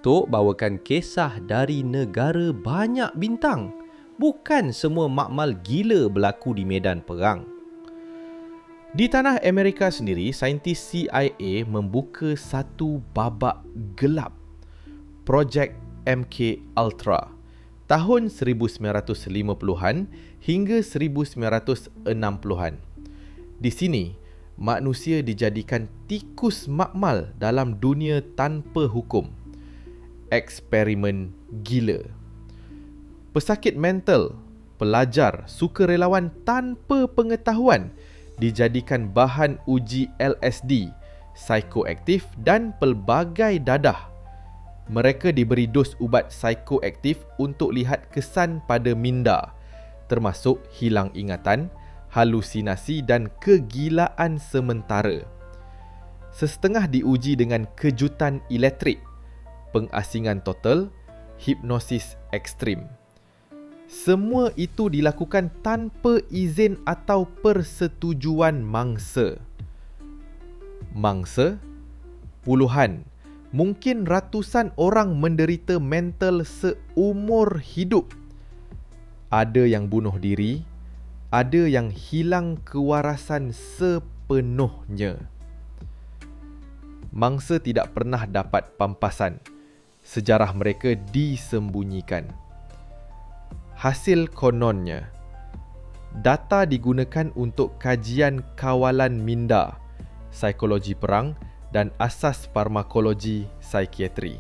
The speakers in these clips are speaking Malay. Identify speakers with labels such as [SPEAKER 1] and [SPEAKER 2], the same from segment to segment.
[SPEAKER 1] untuk bawakan kisah dari negara banyak bintang. Bukan semua makmal gila berlaku di medan perang. Di tanah Amerika sendiri, saintis CIA membuka satu babak gelap. Projek MK Ultra. Tahun 1950-an hingga 1960-an. Di sini, manusia dijadikan tikus makmal dalam dunia tanpa hukum. Eksperimen gila. Pesakit mental, pelajar, sukarelawan tanpa pengetahuan dijadikan bahan uji LSD, psikoaktif dan pelbagai dadah. Mereka diberi dos ubat psikoaktif untuk lihat kesan pada minda, termasuk hilang ingatan, halusinasi dan kegilaan sementara. Sesetengah diuji dengan kejutan elektrik, pengasingan total, hipnosis ekstrim. Semua itu dilakukan tanpa izin atau persetujuan mangsa. Mangsa, puluhan, mungkin ratusan orang menderita mental seumur hidup. Ada yang bunuh diri, ada yang hilang kewarasan sepenuhnya. Mangsa tidak pernah dapat pampasan. Sejarah mereka disembunyikan. Hasil kononnya, data digunakan untuk kajian kawalan minda, psikologi perang dan asas farmakologi psikiatri.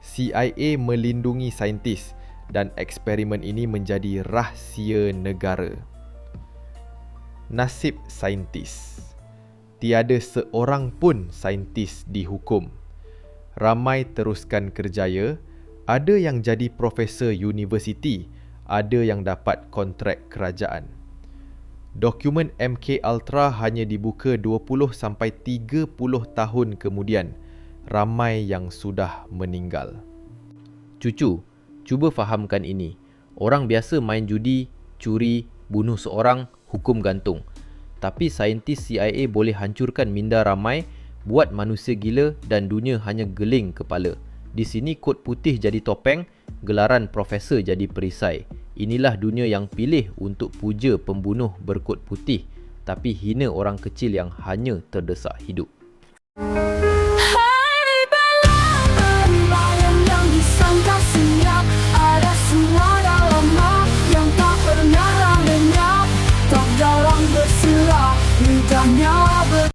[SPEAKER 1] CIA melindungi saintis dan eksperimen ini menjadi rahsia negara. Nasib saintis. Tiada seorang pun saintis dihukum. Ramai teruskan kerjaya. Ada yang jadi profesor universiti, ada yang dapat kontrak kerajaan. Dokumen MK Ultra hanya dibuka 20-30 tahun kemudian. Ramai yang sudah meninggal.
[SPEAKER 2] Cucu, cuba fahamkan ini. Orang biasa main judi, curi, bunuh seorang, hukum gantung. Tapi saintis CIA boleh hancurkan minda ramai, buat manusia gila dan dunia hanya geling kepala. Di sini kod putih jadi topeng, gelaran profesor jadi perisai. Inilah dunia yang pilih untuk puja pembunuh berkod putih, tapi hina orang kecil yang hanya terdesak hidup.